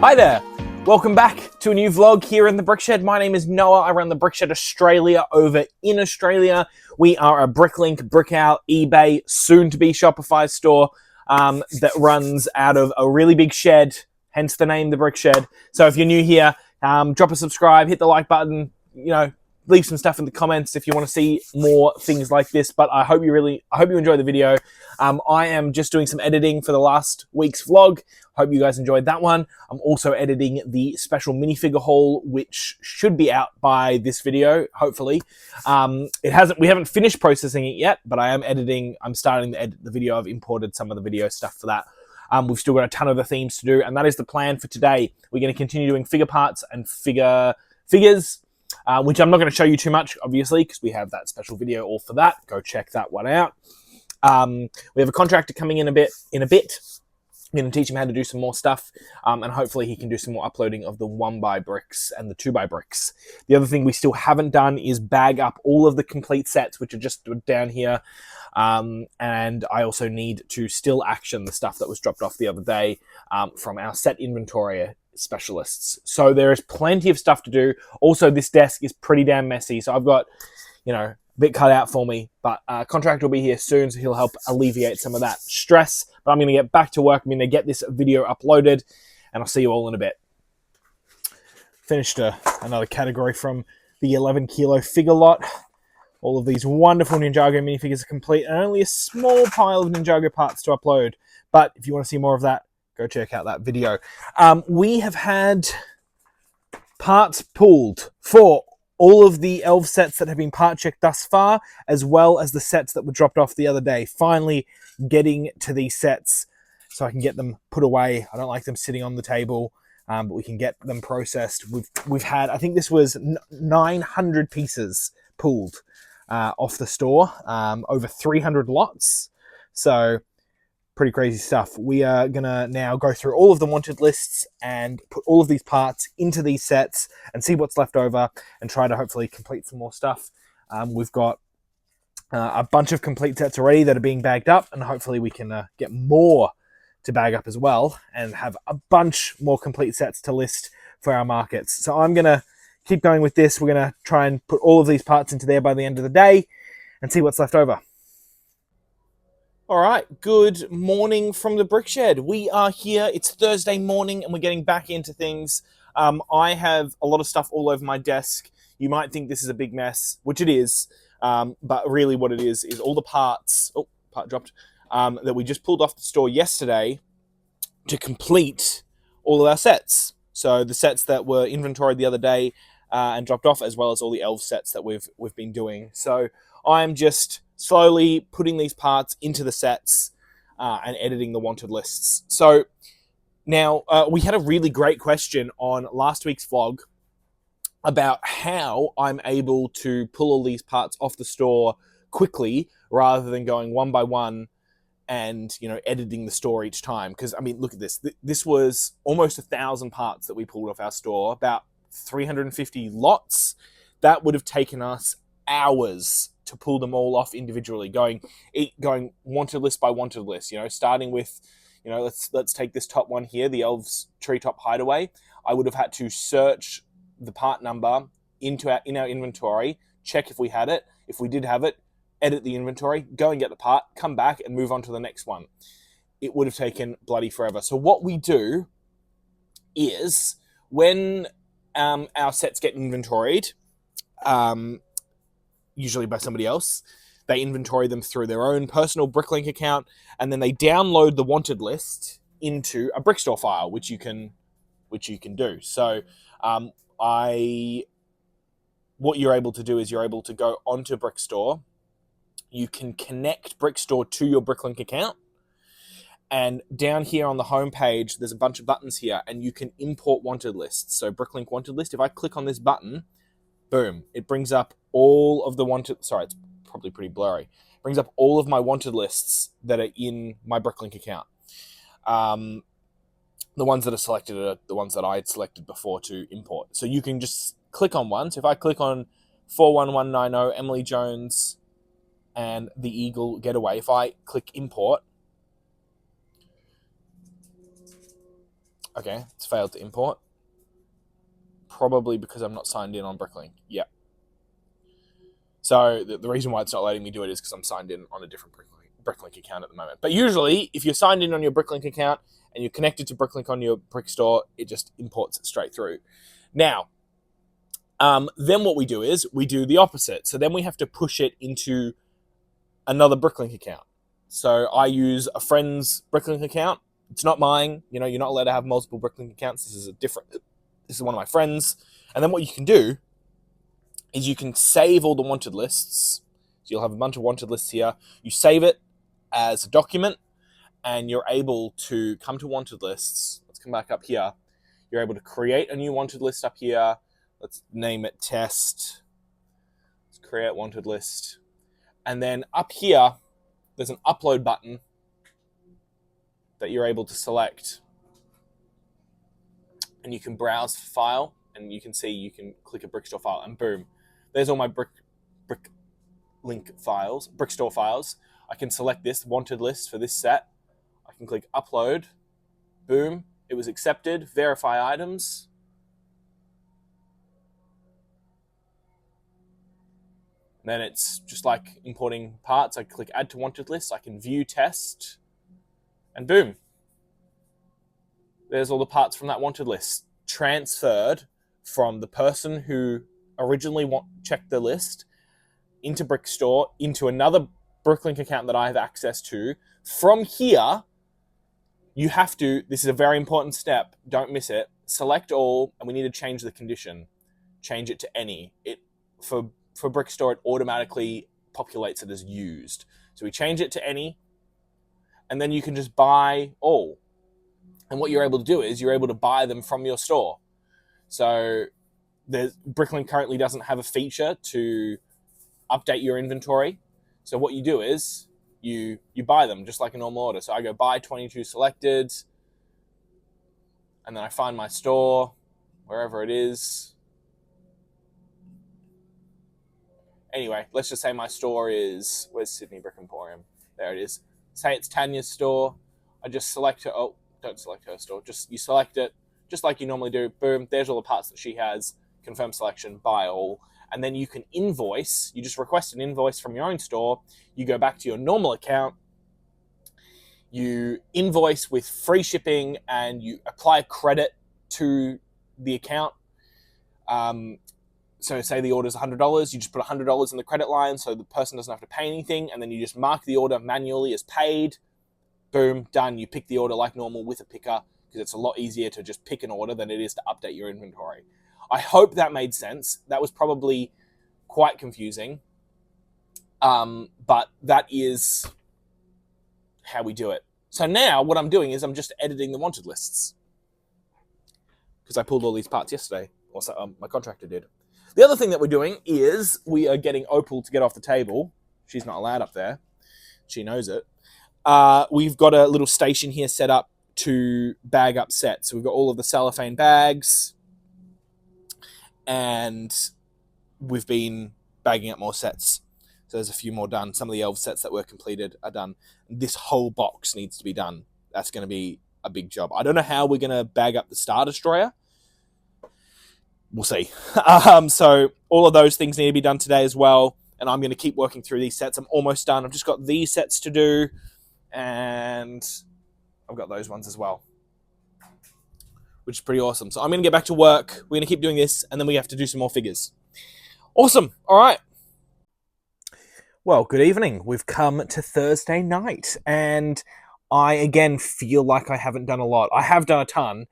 Hi there, welcome back to a new vlog here in the BrickShed. My name is Noah. I run the BrickShed Australia over in Australia. We are a Bricklink, Brickout, eBay, soon to be Shopify store that runs out of a really big shed, hence the name, the BrickShed. So if you're new here, drop a subscribe, hit the like button, leave some stuff in the comments if you want to see more things like this. But I hope you enjoy the video. I am just doing some editing for the last week's vlog. Hope you guys enjoyed that one. I'm also editing the special minifigure haul, which should be out by this video, hopefully. We haven't finished processing it yet, but I am editing. I'm starting to edit the video. I've imported some of the video stuff for that. We've still got a ton of the themes to do, and that is the plan for today. We're going to continue doing figure parts and figures, which I'm not going to show you too much, obviously, because we have that special video all for that. Go check that one out. We have a contractor coming in a bit. I'm going to teach him how to do some more stuff, and hopefully he can do some more uploading of the 1x bricks and the 2x bricks. The other thing we still haven't done is bag up all of the complete sets, which are just down here, and I also need to still action the stuff that was dropped off the other day from our set inventory specialists. So there is plenty of stuff to do. Also, this desk is pretty damn messy, so I've got, a bit cut out for me, but contractor will be here soon, so he'll help alleviate some of that stress. But I'm going to get back to work. I'm going to get this video uploaded, and I'll see you all in a bit. Finished another category from the 11 kilo figure lot. All of these wonderful Ninjago minifigures are complete, and only a small pile of Ninjago parts to upload. But if you want to see more of that, go check out that video. We have had parts pulled for all of the elf sets that have been part checked thus far, as well as the sets that were dropped off the other day. Finally getting to these sets so I can get them put away. I don't like them sitting on the table, but we can get them processed. We've had, I think this was 900 pieces pulled off the store, over 300 lots. So pretty crazy stuff. We are gonna now go through all of the wanted lists and put all of these parts into these sets and see what's left over and try to hopefully complete some more stuff. We've got a bunch of complete sets already that are being bagged up, and hopefully we can get more to bag up as well and have a bunch more complete sets to list for our markets. So I'm gonna keep going with this. We're gonna try and put all of these parts into there by the end of the day and see what's left over. All right, good morning from the BrickShed. We are here, it's Thursday morning, and we're getting back into things. I have a lot of stuff all over my desk. You might think this is a big mess, which it is, but really what it is all the parts, part dropped, that we just pulled off the store yesterday to complete all of our sets. So the sets that were inventoried the other day and dropped off, as well as all the elf sets that we've been doing. So I'm just slowly putting these parts into the sets and editing the wanted lists. So now we had a really great question on last week's vlog about how I'm able to pull all these parts off the store quickly rather than going one by one and editing the store each time. Because I mean, look at this. This was almost 1,000 parts that we pulled off our store, about 350 lots. That would have taken us hours to pull them all off individually, going wanted list by wanted list, starting with, let's take this top one here, the Elves Treetop Hideaway. I would have had to search the part number in our inventory, check if we had it. If we did have it, edit the inventory, go and get the part, come back and move on to the next one. It would have taken bloody forever. So what we do is when our sets get inventoried, usually by somebody else, they inventory them through their own personal Bricklink account, and then they download the wanted list into a Brickstore file, which you can do. So what you're able to do is you're able to go onto Brickstore. You can connect Brickstore to your Bricklink account, and down here on the home page, there's a bunch of buttons here, and you can import wanted lists. So Bricklink wanted list, if I click on this button, boom, it brings up all of the wanted, sorry, it's probably pretty blurry. It brings up all of my wanted lists that are in my Bricklink account. The ones that are selected are the ones that I had selected before to import. So you can just click on one. So if I click on 41190, Emily Jones, and the Eagle Getaway, if I click import, Okay, it's failed to import. Probably because I'm not signed in on Bricklink. Yeah. So the reason why it's not letting me do it is because I'm signed in on a different Bricklink account at the moment. But usually, if you're signed in on your Bricklink account and you're connected to Bricklink on your Brick Store, it just imports it straight through. Now, then what we do is we do the opposite. So then we have to push it into another Bricklink account. So I use a friend's Bricklink account. It's not mine. You know, you're not allowed to have multiple Bricklink accounts. This is one of my friends. And then what you can do is you can save all the wanted lists. So you'll have a bunch of wanted lists here. You save it as a document, and you're able to come to wanted lists. Let's come back up here. You're able to create a new wanted list up here. Let's name it test. Let's create wanted list. And then up here, there's an upload button that you're able to select. And you can browse the file, and you can see, you can click a Brickstore file, and boom, there's all my Bricklink files, Brickstore files. I can select this wanted list for this set. I can click upload. Boom, it was accepted. Verify items. Then it's just like importing parts. I click add to wanted list. I can view test, and boom, there's all the parts from that wanted list transferred from the person who originally checked the list into Brickstore, into another Bricklink account that I have access to. From here, you have to, this is a very important step, don't miss it, select all, and we need to change the condition. Change it to any. For Brickstore, it automatically populates it as used. So we change it to any, and then you can just buy all. And what you're able to do is you're able to buy them from your store. So Bricklink currently doesn't have a feature to update your inventory. So what you do is you buy them just like a normal order. So I go buy 22 selected, and then I find my store, wherever it is. Anyway, let's just say my store is, where's Sydney Brick Emporium? There it is. Say it's Tanya's store. I just select her. Oh, don't select her store. You select it just like you normally do. Boom, there's all the parts that she has. Confirm selection, buy all. And then you can invoice. You just request an invoice from your own store. You go back to your normal account. You invoice with free shipping, and you apply credit to the account. So say the order is $100, you just put $100 in the credit line so the person doesn't have to pay anything, and then you just mark the order manually as paid. Boom, done. You pick the order like normal with a picker, because it's a lot easier to just pick an order than it is to update your inventory. I hope that made sense. That was probably quite confusing, but that is how we do it. So now what I'm doing is I'm just editing the wanted lists, because I pulled all these parts yesterday, or so, my contractor did. The other thing that we're doing is we are getting Opal to get off the table. She's not allowed up there. She knows it. We've got a little station here set up to bag up sets. So we've got all of the cellophane bags, and we've been bagging up more sets. So there's a few more done. Some of the elf sets that were completed are done. This whole box needs to be done. That's going to be a big job. I don't know how we're going to bag up the Star Destroyer. We'll see. So all of those things need to be done today as well. And I'm going to keep working through these sets. I'm almost done. I've just got these sets to do, and I've got those ones as well, which is pretty awesome. So I'm going to get back to work. We're going to keep doing this, and then we have to do some more figures. Awesome. All right. Well, good evening. We've come to Thursday night, and I, again, feel like I haven't done a lot. I have done a ton,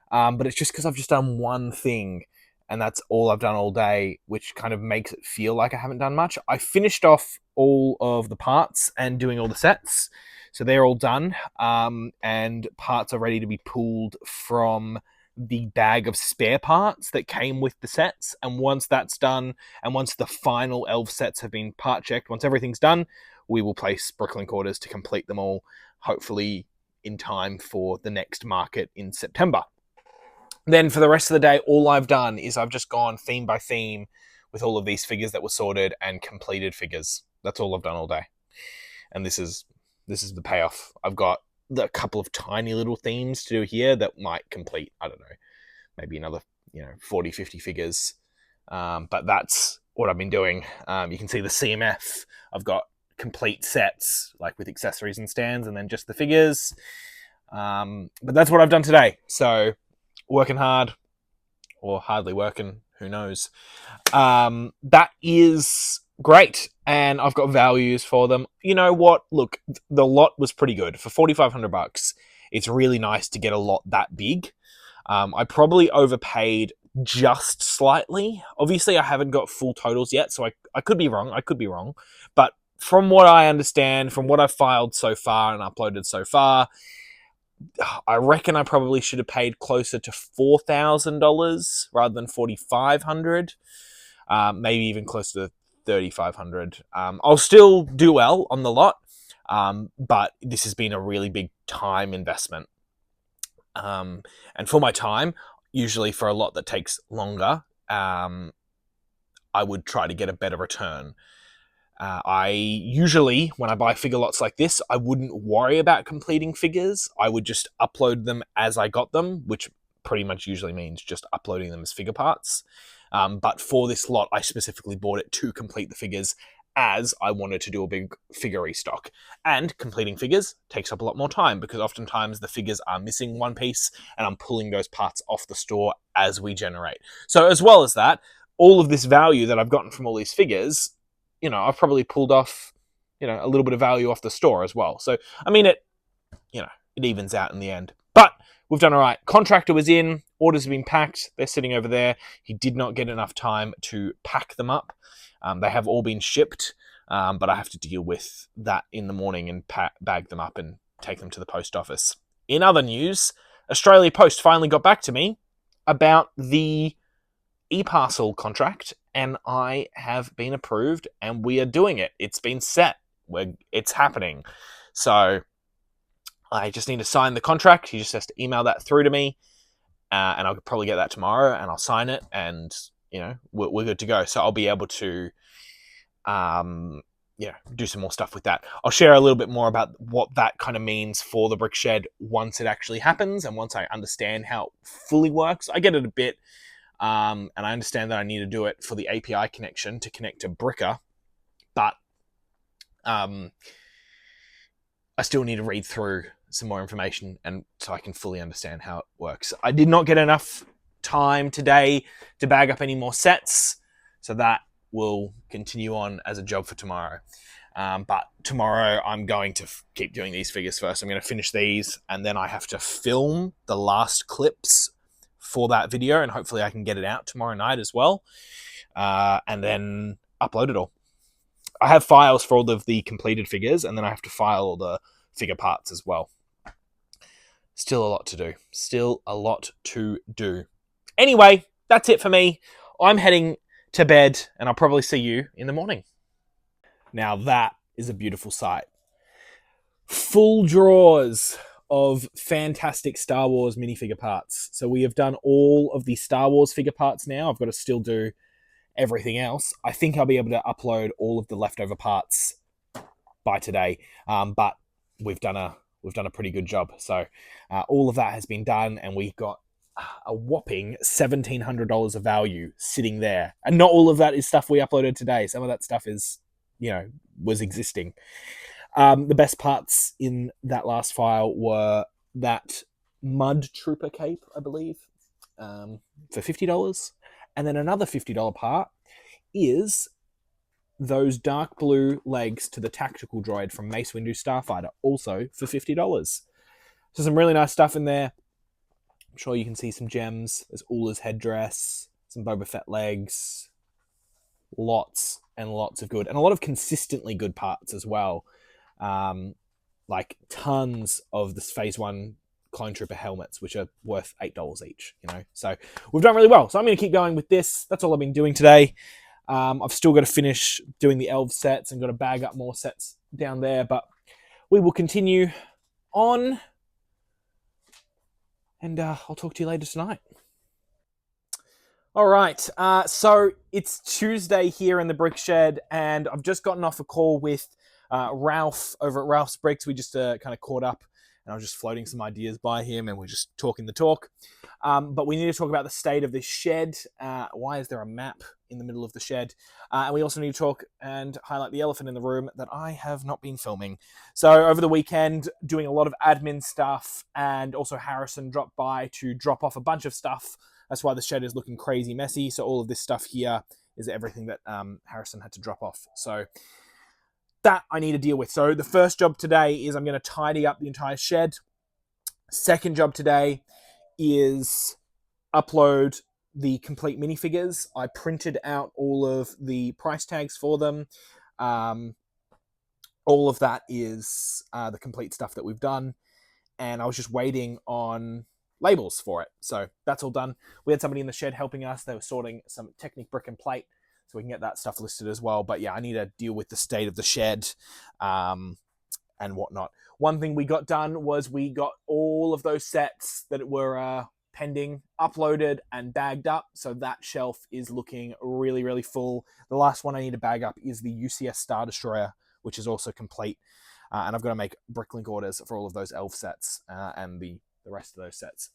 but it's just because I've just done one thing, and that's all I've done all day, which kind of makes it feel like I haven't done much. I finished off all of the parts and doing all the sets, so they're all done, and parts are ready to be pulled from the bag of spare parts that came with the sets. And once that's done, and once the final elf sets have been part checked, once everything's done, we will place Bricklink orders to complete them all, hopefully in time for the next market in September. Then for the rest of the day, all I've done is I've just gone theme by theme with all of these figures that were sorted and completed figures. That's all I've done all day. And this is the payoff. I've got the couple of tiny little themes to do here that might complete, I don't know, maybe another 40, 50 figures. But that's what I've been doing. You can see the CMF. I've got complete sets, like with accessories and stands, and then just the figures. But that's what I've done today. So working hard, or hardly working, who knows. That is great, and I've got values for them. You know what? Look, the lot was pretty good for $4,500. It's really nice to get a lot that big. I probably overpaid just slightly. Obviously, I haven't got full totals yet, so I could be wrong. But from what I understand, from what I've filed so far and uploaded so far, I reckon I probably should have paid closer to $4,000 rather than $4,500. Maybe even closer to $3,500. I'll still do well on the lot, but this has been a really big time investment. And for my time, usually for a lot that takes longer, I would try to get a better return. I usually, when I buy figure lots like this, I wouldn't worry about completing figures. I would just upload them as I got them, which pretty much usually means just uploading them as figure parts. But for this lot, I specifically bought it to complete the figures, as I wanted to do a big figure restock. And completing figures takes up a lot more time, because oftentimes the figures are missing one piece and I'm pulling those parts off the store as we generate. So as well as that, all of this value that I've gotten from all these figures, I've probably pulled off, a little bit of value off the store as well. So, I mean, it evens out in the end. But we've done all right. Contractor was in, orders have been packed. They're sitting over there. He did not get enough time to pack them up. They have all been shipped, but I have to deal with that in the morning and bag them up and take them to the post office. In other news, Australia Post finally got back to me about the e-parcel contract, and I have been approved, and we are doing it. It's been set. It's happening. So I just need to sign the contract. He just has to email that through to me, and I'll probably get that tomorrow, and I'll sign it, and we're good to go. So I'll be able to do some more stuff with that. I'll share a little bit more about what that kind of means for the BrickShed once it actually happens, and once I understand how it fully works. I get it a bit. And I understand that I need to do it for the API connection to connect to Bricker, but I still need to read through some more information, and so I can fully understand how it works. I did not get enough time today to bag up any more sets, so that will continue on as a job for tomorrow. But tomorrow I'm going to keep doing these figures first. I'm going to finish these, and then I have to film the last clips for that video, and hopefully I can get it out tomorrow night as well, and then upload it all. I have files for all of the completed figures, and then I have to file all the figure parts as well. Still a lot to do. Anyway, that's it for me. I'm heading to bed, and I'll probably see you in the morning. Now that is a beautiful sight. Full drawers of fantastic Star Wars minifigure parts. So we have done all of the Star Wars figure parts now. I've got to still do everything else. I think I'll be able to upload all of the leftover parts by today, but we've done a pretty good job. So all of that has been done, and we've got a whopping $1,700 of value sitting there. And not all of that is stuff we uploaded today. Some of that stuff is, was existing. The best parts in that last file were that Mud Trooper cape, I believe, for $50. And then another $50 part is those dark blue legs to the tactical droid from Mace Windu Starfighter, also for $50. So some really nice stuff in there. I'm sure you can see some gems. There's Ula's headdress, some Boba Fett legs, lots and lots of good, and a lot of consistently good parts as well. Like tons of this Phase 1 Clone Trooper helmets, which are worth $8 each, So we've done really well. So I'm going to keep going with this. That's all I've been doing today. I've still got to finish doing the elf sets and got to bag up more sets down there, but we will continue on, and I'll talk to you later tonight. All right, so it's Tuesday here in the BrickShed, and I've just gotten off a call with Ralph over at Ralph's Bricks. We just kind of caught up and I was just floating some ideas by him, and we're just talking the talk. But we need to talk about the state of this shed. Why is there a map in the middle of the shed? And we also need to talk and highlight the elephant in the room that I have not been filming. So over the weekend, doing a lot of admin stuff, and also Harrison dropped by to drop off a bunch of stuff. That's why the shed is looking crazy messy. So all of this stuff here is everything that Harrison had to drop off. So that I need to deal with. So the first job today is I'm going to tidy up the entire shed. Second job today is upload the complete minifigures. I printed out all of the price tags for them. All of that is the complete stuff that we've done. And I was just waiting on labels for it. So that's all done. We had somebody in the shed helping us. They were sorting some Technic brick and plate, so we can get that stuff listed as well. But yeah, I need to deal with the state of the shed and whatnot. One thing we got done was we got all of those sets that were pending uploaded and bagged up. So that shelf is looking really, really full. The last one I need to bag up is the UCS Star Destroyer, which is also complete. And I've got to make Bricklink orders for all of those elf sets and the rest of those sets.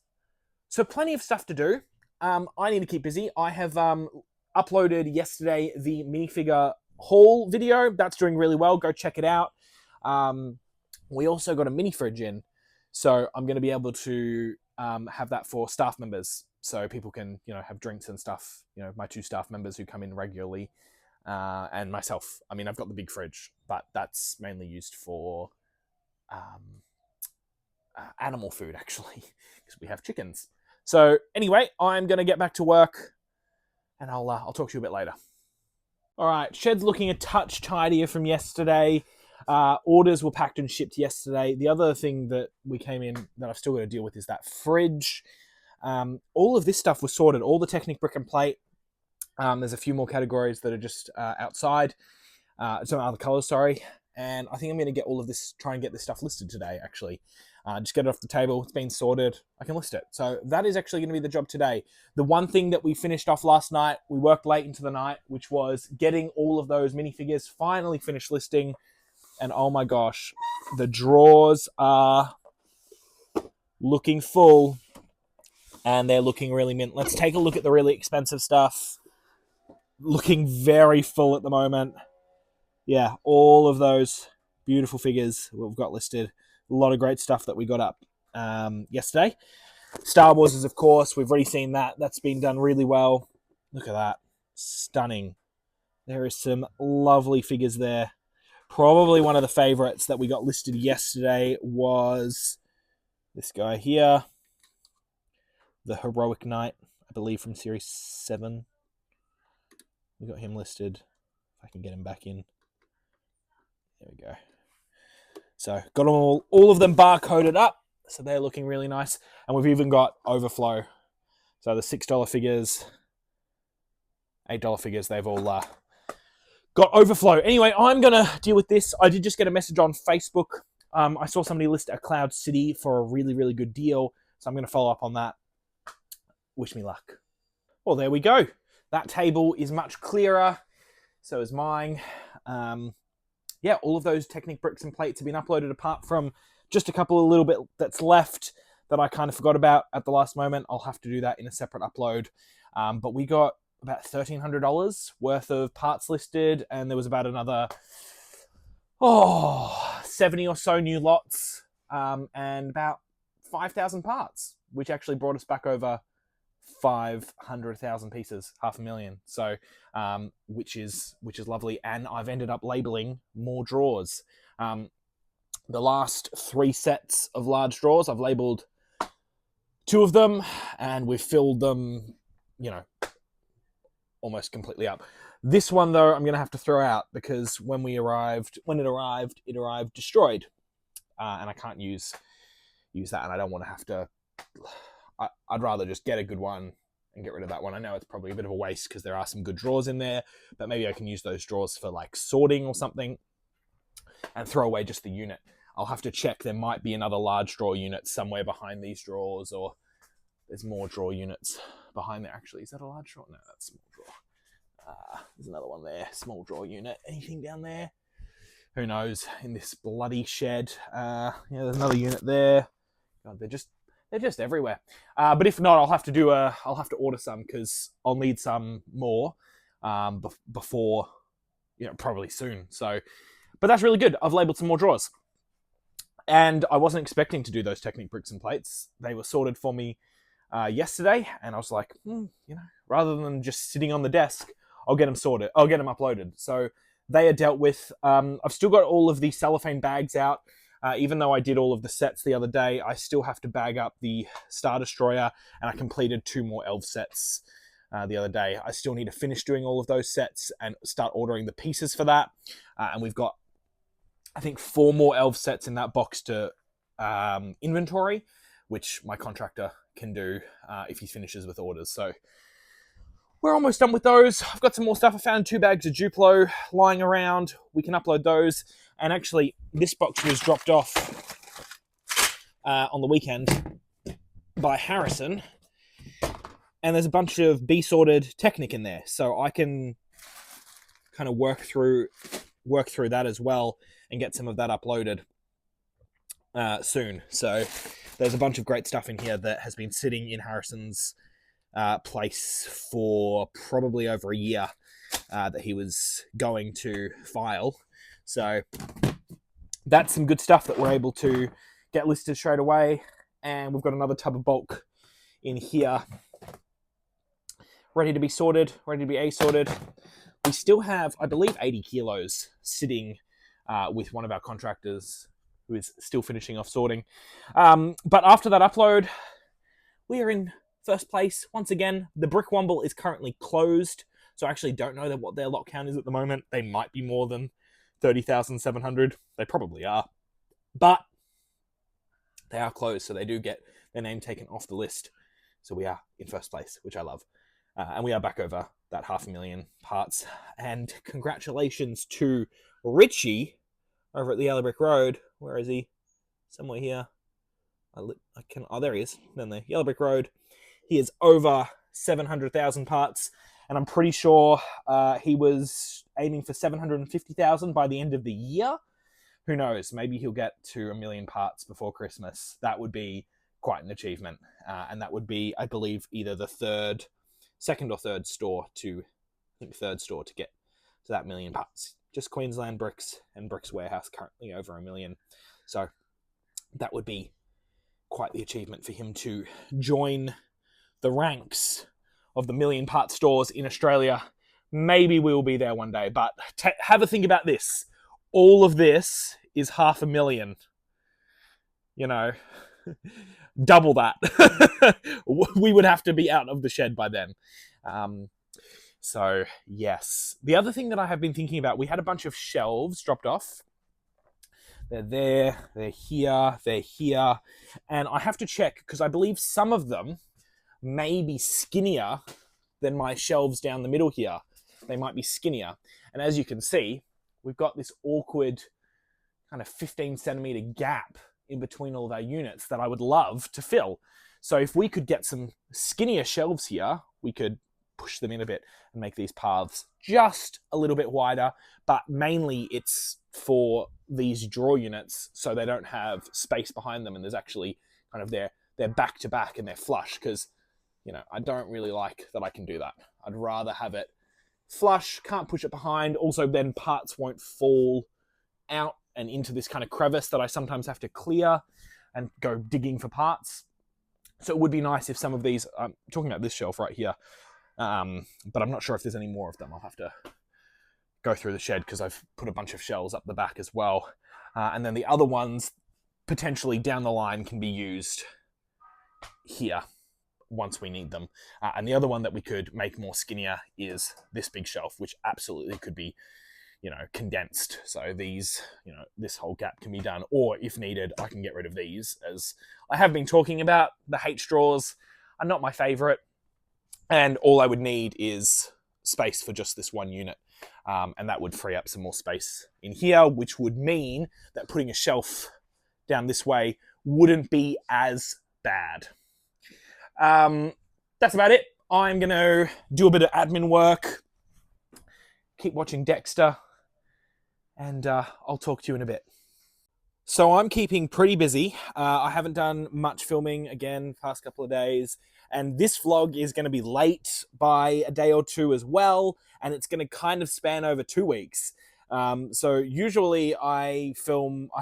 So plenty of stuff to do. I need to keep busy. I have uploaded yesterday the minifigure haul video. That's doing really well. Go check it out. We also got a mini fridge in, so I'm going to be able to have that for staff members, so people can, you know, have drinks and stuff. You know, my 2 staff members who come in regularly, and myself. I mean, I've got the big fridge, but that's mainly used for animal food, actually, because we have chickens. So anyway, I'm going to get back to work, and I'll talk to you a bit later. All right, shed's looking a touch tidier from yesterday. Orders were packed and shipped yesterday. The other thing that we came in that I've still got to deal with is that fridge. All of this stuff was sorted, all the Technic brick and plate. There's a few more categories that are just outside, some other colors, sorry. And I think I'm going to get all of this, try and get this stuff listed today, actually. Just get it off the table. It's been sorted. I can list it. So that is actually going to be the job today. The one thing that we finished off last night, we worked late into the night, which was getting all of those minifigures finally finished listing. And oh my gosh, the drawers are looking full, and they're looking really mint. Let's take a look at the really expensive stuff. Looking very full at the moment. Yeah, all of those beautiful figures we've got listed. A lot of great stuff that we got up yesterday. Star Wars is, of course, we've already seen that. That's been done really well. Look at that. Stunning. There is some lovely figures there. Probably one of the favorites that we got listed yesterday was this guy here. The Heroic Knight, I believe from Series 7. We got him listed. If I can get him back in. There we go. So got all of them barcoded up. So they're looking really nice. And we've even got overflow. So the $6 figures, $8 figures, they've all got overflow. Anyway, I'm going to deal with this. I did just get a message on Facebook. I saw somebody list a Cloud City for a really, really good deal. So I'm going to follow up on that. Wish me luck. Well, there we go. That table is much clearer. So is mine. Yeah, all of those Technic bricks and plates have been uploaded, apart from just a couple of little bit that's left that I kind of forgot about at the last moment. I'll have to do that in a separate upload. But we got about $1,300 worth of parts listed, and there was about another 70 or so new lots, and about 5,000 parts, which actually brought us back over 500,000 pieces, 500,000. So, which is lovely. And I've ended up labeling more drawers. The last 3 sets of large drawers, I've labeled 2 of them, and we've filled them, you know, almost completely up. This one, though, I'm going to have to throw out because when it arrived destroyed, and I can't use that, and I don't want to have to. I'd rather just get a good one and get rid of that one. I know it's probably a bit of a waste because there are some good drawers in there, but maybe I can use those drawers for like sorting or something and throw away just the unit. I'll have to check. There might be another large drawer unit somewhere behind these drawers, or there's more drawer units behind there. Actually, is that a large drawer? No, that's a small drawer. There's another one there, small drawer unit. Anything down there? who knows, in this bloody shed. Yeah, there's another unit there. God, they're just everywhere. But if not, I'll have to order some, because I'll need some more before, probably soon. So, but that's really good. I've labeled some more drawers, and I wasn't expecting to do those Technic bricks and plates. They were sorted for me yesterday, and I was like, rather than just sitting on the desk, I'll get them sorted. I'll get them uploaded. So they are dealt with. I've still got all of the cellophane bags out. Even though I did all of the sets the other day, I still have to bag up the Star Destroyer, and I completed 2 more Elf sets the other day. I still need to finish doing all of those sets and start ordering the pieces for that. And we've got, I think, 4 more Elf sets in that box to inventory, which my contractor can do if he finishes with orders. So we're almost done with those. I've got some more stuff. I found 2 bags of Duplo lying around. We can upload those. And actually, this box was dropped off on the weekend by Harrison. And there's a bunch of B-sorted Technic in there. So I can kind of work through that as well and get some of that uploaded soon. So there's a bunch of great stuff in here that has been sitting in Harrison's place for probably over a year that he was going to file. So that's some good stuff that we're able to get listed straight away. And we've got another tub of bulk in here ready to be sorted, ready to be A-sorted. We still have, I believe, 80 kilos sitting with one of our contractors who is still finishing off sorting. But after that upload, we are in first place. Once again, the Brick Wumble is currently closed, so I actually don't know what their lot count is at the moment. They might be more than 30,700. They probably are. But they are closed, so they do get their name taken off the list. So we are in first place, which I love. And we are back over that 500,000 parts. And congratulations to Richie over at the Yellow Brick Road. Where is he? Somewhere here. Oh, there he is. Down there. Yellow Brick Road. He is over 700,000 parts. And I'm pretty sure he was aiming for 750,000 by the end of the year. Who knows? Maybe he'll get to 1 million parts before Christmas. That would be quite an achievement. And that would be, I believe, either the second or third store to get to that 1 million parts. Just Queensland Bricks and Bricks Warehouse currently over 1 million. So that would be quite the achievement for him to join the ranks of the 1 million part stores in Australia. Maybe we'll be there one day, but have a think about this. All of this is 500,000. Double that. We would have to be out of the shed by then. So, yes. The other thing that I have been thinking about, we had a bunch of shelves dropped off. They're there, they're here, and I have to check, because I believe some of them may be skinnier than my shelves down the middle here. They might be skinnier. And as you can see, we've got this awkward kind of 15 centimeter gap in between all of our units that I would love to fill. So if we could get some skinnier shelves here, we could push them in a bit and make these paths just a little bit wider, but mainly it's for these drawer units so they don't have space behind them and there's actually kind of they're back to back and they're flush, because I don't really like that I can do that. I'd rather have it flush, can't push it behind. Also, then parts won't fall out and into this kind of crevice that I sometimes have to clear and go digging for parts. So it would be nice if some of these, I'm talking about this shelf right here, but I'm not sure if there's any more of them. I'll have to go through the shed because I've put a bunch of shelves up the back as well. And then the other ones potentially down the line can be used here once we need them. And the other one that we could make more skinnier is this big shelf, which absolutely could be, condensed. So these, this whole gap can be done, or if needed, I can get rid of these, as I have been talking about. The H drawers are not my favorite, and all I would need is space for just this one unit. And that would free up some more space in here, which would mean that putting a shelf down this way wouldn't be as bad. That's about it. I'm going to do a bit of admin work, keep watching Dexter, and I'll talk to you in a bit. So I'm keeping pretty busy. I haven't done much filming again past couple of days, and this vlog is going to be late by a day or two as well, and it's going to kind of span over 2 weeks. So usually I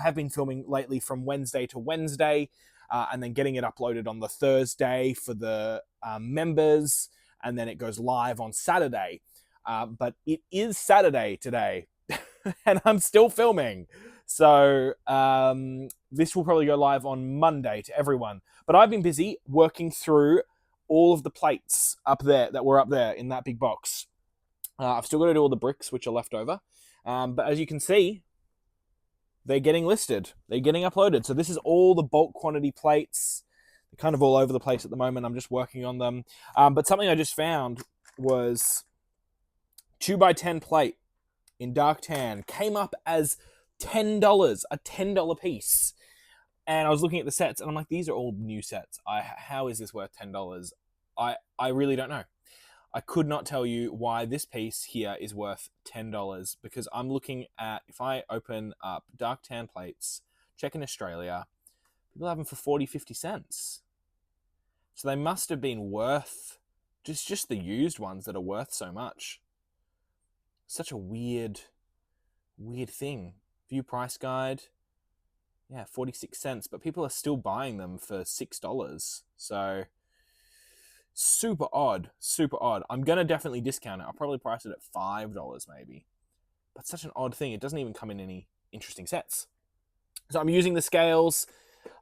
have been filming lately from Wednesday to Wednesday, and then getting it uploaded on the Thursday for the members, and then it goes live on Saturday. But it is Saturday today, and I'm still filming. So this will probably go live on Monday to everyone. But I've been busy working through all of the plates up there that were up there in that big box. I've still got to do all the bricks which are left over. But as you can see, they're getting listed. They're getting uploaded. So this is all the bulk quantity plates. They're kind of all over the place at the moment. I'm just working on them. But something I just found was 2x10 plate in dark tan. Came up as $10, a $10 piece. And I was looking at the sets and I'm like, these are all new sets. How is this worth $10? I really don't know. I could not tell you why this piece here is worth $10, because I'm looking at, if I open up dark tan plates, check in Australia, people have them for 40, 50 cents. So they must have been worth, just the used ones that are worth so much. Such a weird thing. View price guide. Yeah, 46 cents, but people are still buying them for $6. So super odd. I'm going to definitely discount it. I'll probably price it at $5 maybe. But such an odd thing. It doesn't even come in any interesting sets. So I'm using the scales.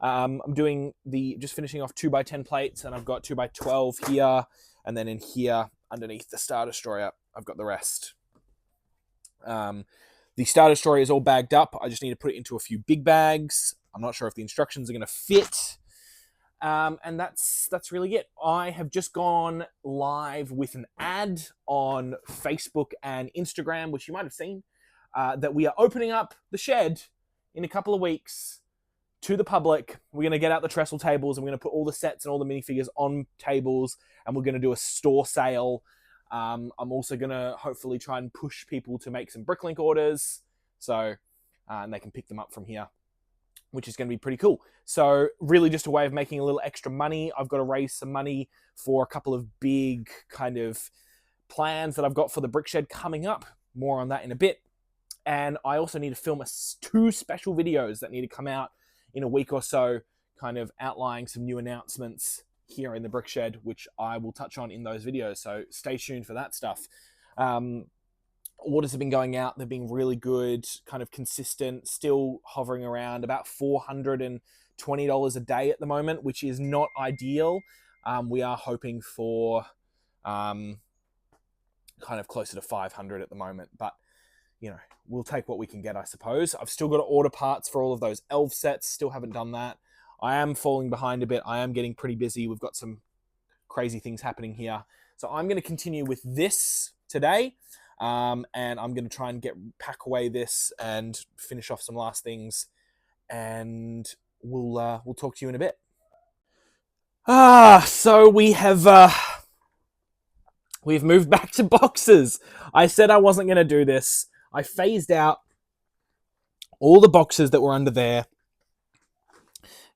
I'm doing just finishing off 2x10 plates, and I've got 2x12 here. And then in here, underneath the Star Destroyer, I've got the rest. The Star Destroyer is all bagged up. I just need to put it into a few big bags. I'm not sure if the instructions are going to fit. And that's really it. I have just gone live with an ad on Facebook and Instagram, which you might have seen, that we are opening up the shed in a couple of weeks to the public. We're going to get out the trestle tables, and we're going to put all the sets and all the minifigures on tables, and we're going to do a store sale. I'm also going to hopefully try and push people to make some Bricklink orders, so and they can pick them up from here, which is going to be pretty cool. So really just a way of making a little extra money. I've got to raise some money for a couple of big kind of plans that I've got for the BrickShed coming up. More on that in a bit. And I also need to film 2 special videos that need to come out in a week or so, kind of outlining some new announcements here in the BrickShed, which I will touch on in those videos. So stay tuned for that stuff. Orders have been going out. They've been really good, kind of consistent, still hovering around about $420 a day at the moment, which is not ideal. We are hoping for kind of closer to 500 at the moment, but you know, we'll take what we can get, I suppose. I've still got to order parts for all of those elf sets. Still haven't done that. I am falling behind a bit. I am getting pretty busy. We've got some crazy things happening here. So I'm going to continue with this today. And I'm going to try and pack away this and finish off some last things, and we'll talk to you in a bit. So we've moved back to boxes. I said I wasn't going to do this. I phased out all the boxes that were under there,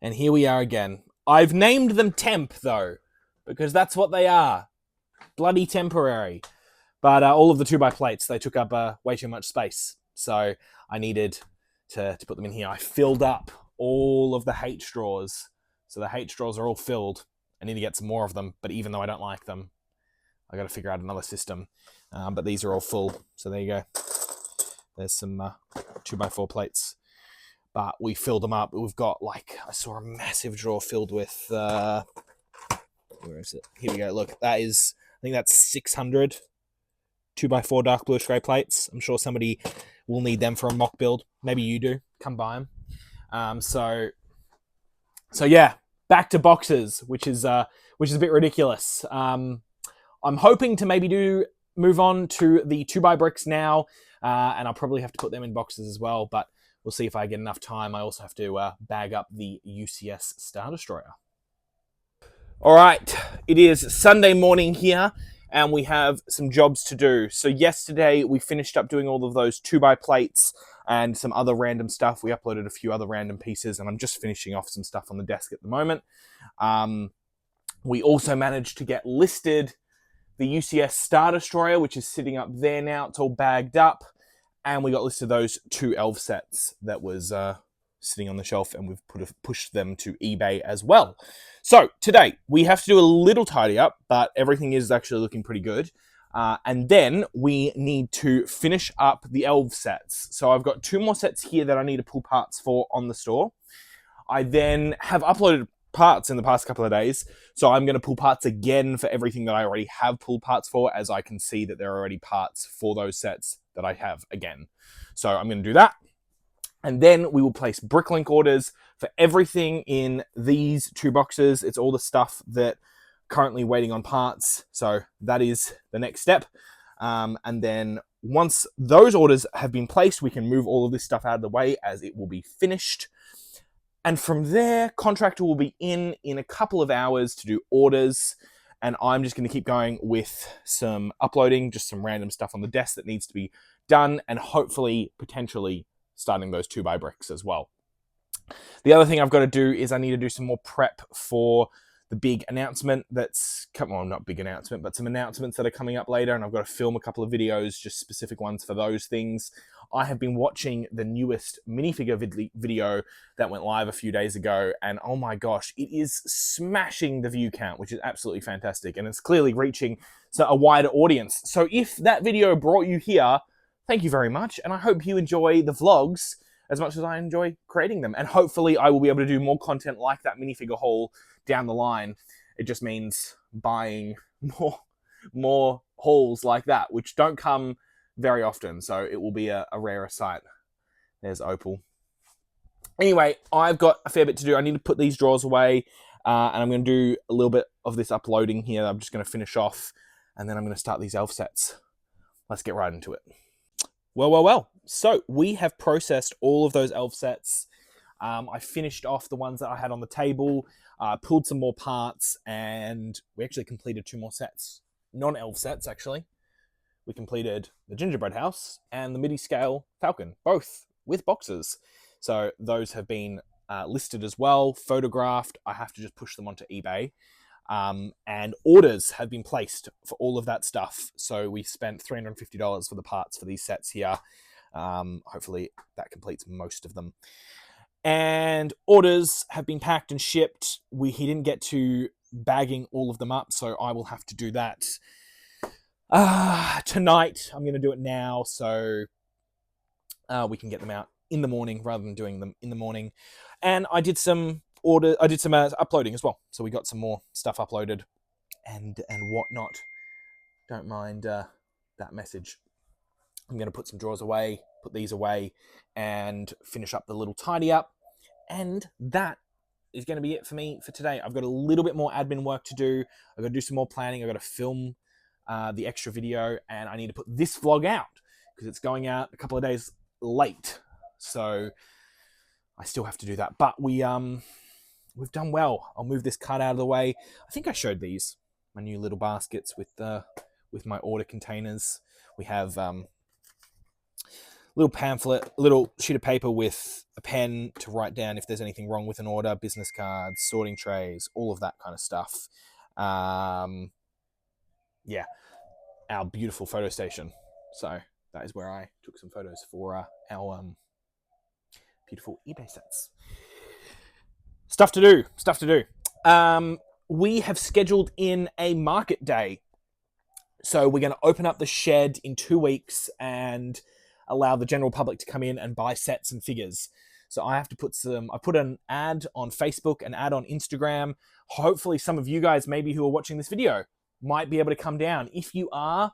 and here we are again. I've named them temp though, because that's what they are. Bloody temporary. But all of the 2x plates, they took up way too much space. So I needed to put them in here. I filled up all of the H straws. So the H straws are all filled. I need to get some more of them. But even though I don't like them, I got to figure out another system. But these are all full. So there you go. There's some 2x4 plates. But we filled them up. We've got I saw a massive drawer filled with, where is it? Here we go. Look, I think that's 600 2x4 dark bluish grey plates. I'm sure somebody will need them for a mock build. Maybe you do. Come buy them. So yeah, back to boxes, which is a bit ridiculous. I'm hoping to maybe move on to the 2x bricks now, and I'll probably have to put them in boxes as well. But we'll see if I get enough time. I also have to bag up the UCS Star Destroyer. All right, it is Sunday morning here, and we have some jobs to do. So yesterday we finished up doing all of those 2x plates and some other random stuff. We uploaded a few other random pieces, and I'm just finishing off some stuff on the desk at the moment. We also managed to get listed the UCS Star Destroyer, which is sitting up there now. It's all bagged up. And we got listed those 2 elf sets that was sitting on the shelf, and we've pushed them to eBay as well. So today we have to do a little tidy up, but everything is actually looking pretty good. And then we need to finish up the elf sets. So I've got 2 more sets here that I need to pull parts for on the store. I then have uploaded parts in the past couple of days, so I'm going to pull parts again for everything that I already have pulled parts for, as I can see that there are already parts for those sets that I have again. So I'm going to do that, and then we will place Bricklink orders for everything in these 2 boxes. It's all the stuff that currently waiting on parts, so that is the next step. And then once those orders have been placed, we can move all of this stuff out of the way, as it will be finished. And from there, contractor will be in a couple of hours to do orders. And I'm just going to keep going with some uploading, just some random stuff on the desk that needs to be done, and hopefully, potentially, starting those 2x bricks as well. The other thing I've got to do is I need to do some more prep for the big announcement that's, well, not big announcement, but some announcements that are coming up later, and I've got to film a couple of videos, just specific ones for those things. I have been watching the newest minifigure video that went live a few days ago, and oh my gosh, it is smashing the view count, which is absolutely fantastic, and it's clearly reaching a wider audience. So if that video brought you here, thank you very much, and I hope you enjoy the vlogs as much as I enjoy creating them, and hopefully I will be able to do more content like that minifigure haul down the line. It just means buying more hauls like that, which don't come very often, so it will be a rarer sight. There's Opal. Anyway, I've got a fair bit to do. I need to put these drawers away, and I'm going to do a little bit of this uploading here. I'm just going to finish off, and then I'm going to start these elf sets. Let's get right into it. Well. So we have processed all of those elf sets. I finished off the ones that I had on the table, pulled some more parts, and we actually completed 2 more sets. Non-elf sets, actually. We completed the gingerbread house and the midi-scale falcon, both with boxes. So those have been listed as well, photographed. I have to just push them onto eBay. And orders have been placed for all of that stuff. So we spent $350 for the parts for these sets here. Hopefully that completes most of them. And orders have been packed and shipped. He didn't get to bagging all of them up, so I will have to do that tonight. I'm going to do it now, so we can get them out in the morning rather than doing them in the morning. And I did some uploading as well, so we got some more stuff uploaded and whatnot. Don't mind that message. I'm going to put some drawers away, put these away, and finish up the little tidy up. And that is going to be it for me for today. I've got a little bit more admin work to do. I've got to do some more planning. I've got to film the extra video, and I need to put this vlog out because it's going out a couple of days late. So I still have to do that. But we've done well. I'll move this cart out of the way. I think I showed these, my new little baskets with my order containers. We have little pamphlet, a little sheet of paper with a pen to write down if there's anything wrong with an order, business cards, sorting trays, all of that kind of stuff. Yeah, our beautiful photo station. So that is where I took some photos for our beautiful eBay sets. Stuff to do. We have scheduled in a market day. So we're going to open up the shed in 2 weeks and allow the general public to come in and buy sets and figures. So I have to I put an ad on Facebook, an ad on Instagram. Hopefully some of you guys maybe who are watching this video might be able to come down. If you are,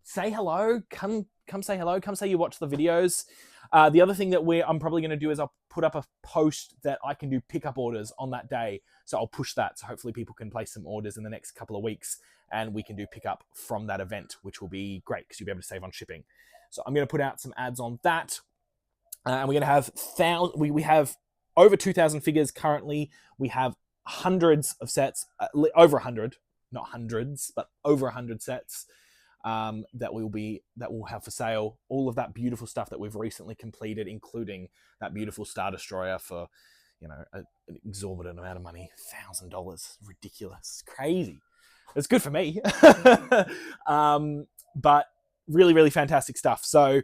say hello, come say hello, come say you watch the videos. The other thing that I'm probably going to do is I'll put up a post that I can do pickup orders on that day. So I'll push that. So hopefully people can place some orders in the next couple of weeks and we can do pickup from that event, which will be great because you'll be able to save on shipping. So I'm going to put out some ads on that. And we're going to have we have over 2,000 figures currently. We have hundreds of sets, over 100, not hundreds, but over 100 sets. that we'll have for sale. All of that beautiful stuff that we've recently completed, including that beautiful Star Destroyer for, you know, an exorbitant amount of money, $1,000, ridiculous, crazy. It's good for me, but really, really fantastic stuff. So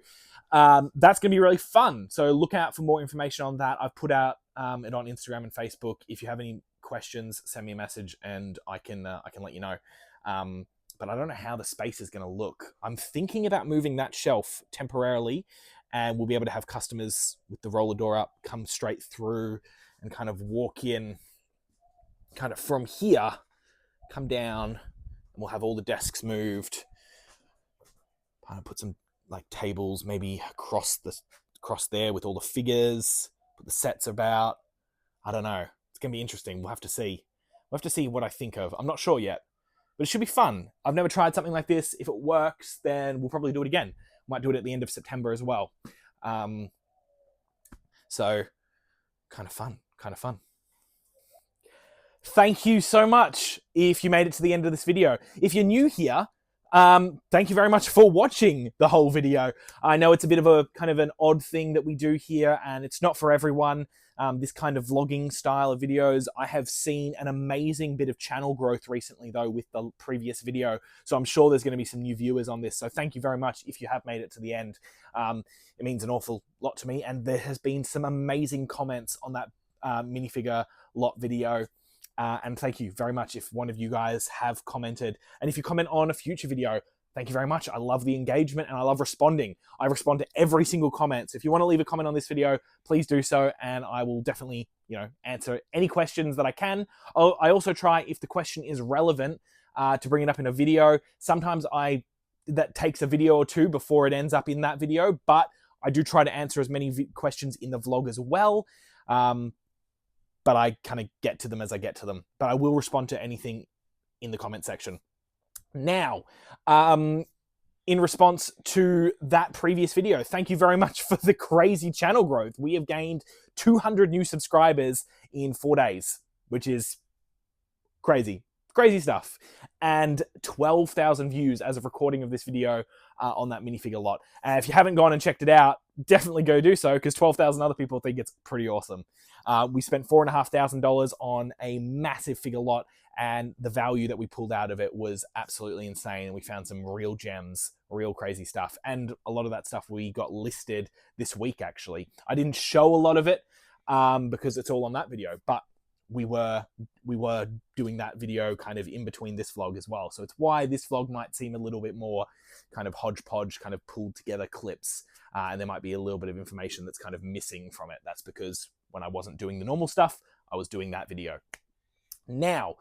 that's going to be really fun. So look out for more information on that. I've put out it on Instagram and Facebook. If you have any questions, send me a message and I can let you know. But I don't know how the space is going to look. I'm thinking about moving that shelf temporarily, and we'll be able to have customers with the roller door up come straight through and kind of walk in kind of from here, come down, and we'll have all the desks moved. Kind of put some like tables maybe across there with all the figures, put the sets about. I don't know. It's going to be interesting. We'll have to see. We'll have to see what I think of. I'm not sure yet, but it should be fun. I've never tried something like this. If it works, then we'll probably do it again. Might do it at the end of September as well. So kind of fun. Thank you so much if you made it to the end of this video. If you're new here, thank you very much for watching the whole video. I know it's a bit of a kind of an odd thing that we do here, and it's not for everyone. This kind of vlogging style of videos. I have seen an amazing bit of channel growth recently though with the previous video. So I'm sure there's going to be some new viewers on this. So thank you very much if you have made it to the end. It means an awful lot to me. And there has been some amazing comments on that minifigure lot video. And thank you very much if one of you guys have commented. And if you comment on a future video, thank you very much. I love the engagement and I love responding. I respond to every single comment. So if you want to leave a comment on this video, please do so. And I will definitely, you know, answer any questions that I can. I also try, if the question is relevant, to bring it up in a video. Sometimes that takes a video or two before it ends up in that video, but I do try to answer as many questions in the vlog as well. But I kind of get to them as I get to them. But I will respond to anything in the comment section. Now, in response to that previous video, thank you very much for the crazy channel growth. We have gained 200 new subscribers in 4 days, which is crazy. Crazy stuff. And 12,000 views as of recording of this video on that minifigure lot. And if you haven't gone and checked it out, definitely go do so, because 12,000 other people think it's pretty awesome. We spent $4,500 on a massive figure lot, and the value that we pulled out of it was absolutely insane. And we found some real gems, real crazy stuff. And a lot of that stuff we got listed this week, actually. I didn't show a lot of it because it's all on that video, but we were doing that video kind of in between this vlog as well. So it's why this vlog might seem a little bit more kind of hodgepodge, kind of pulled together clips. And there might be a little bit of information that's kind of missing from it. That's because when I wasn't doing the normal stuff, I was doing that video. Now,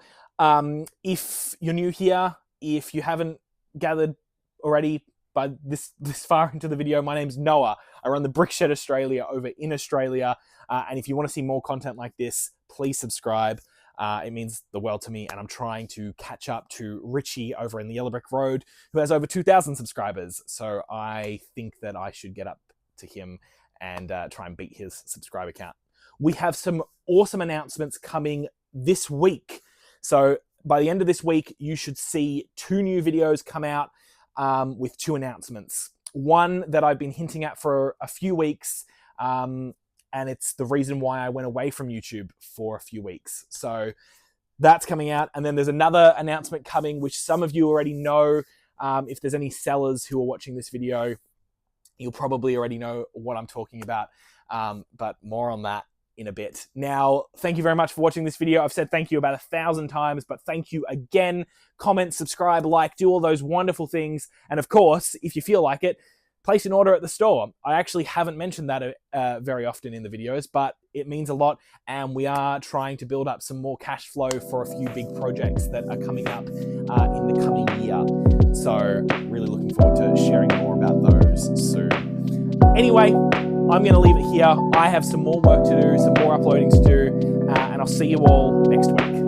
if you're new here, if you haven't gathered already by this far into the video, my name's Noah. I run the BrickShed Australia over in Australia. And if you want to see more content like this, please subscribe. It means the world to me, and I'm trying to catch up to Richie over in the Yellow Brick Road, who has over 2,000 subscribers. So I think that I should get up to him and try and beat his subscriber count. We have some awesome announcements coming this week. So by the end of this week, you should see 2 new videos come out with 2 announcements. One that I've been hinting at for a few weeks, and it's the reason why I went away from YouTube for a few weeks. So that's coming out. And then there's another announcement coming, which some of you already know. If there's any sellers who are watching this video, you'll probably already know what I'm talking about, but more on that in a bit. Now, thank you very much for watching this video. I've said thank you about 1,000 times, but thank you again. Comment, subscribe, like, do all those wonderful things. And of course, if you feel like it, place an order at the store. I actually haven't mentioned that very often in the videos, but it means a lot. And we are trying to build up some more cash flow for a few big projects that are coming up in the coming year. So really looking forward to sharing more about those soon. Anyway, I'm going to leave it here. I have some more work to do, some more uploading to do, and I'll see you all next week.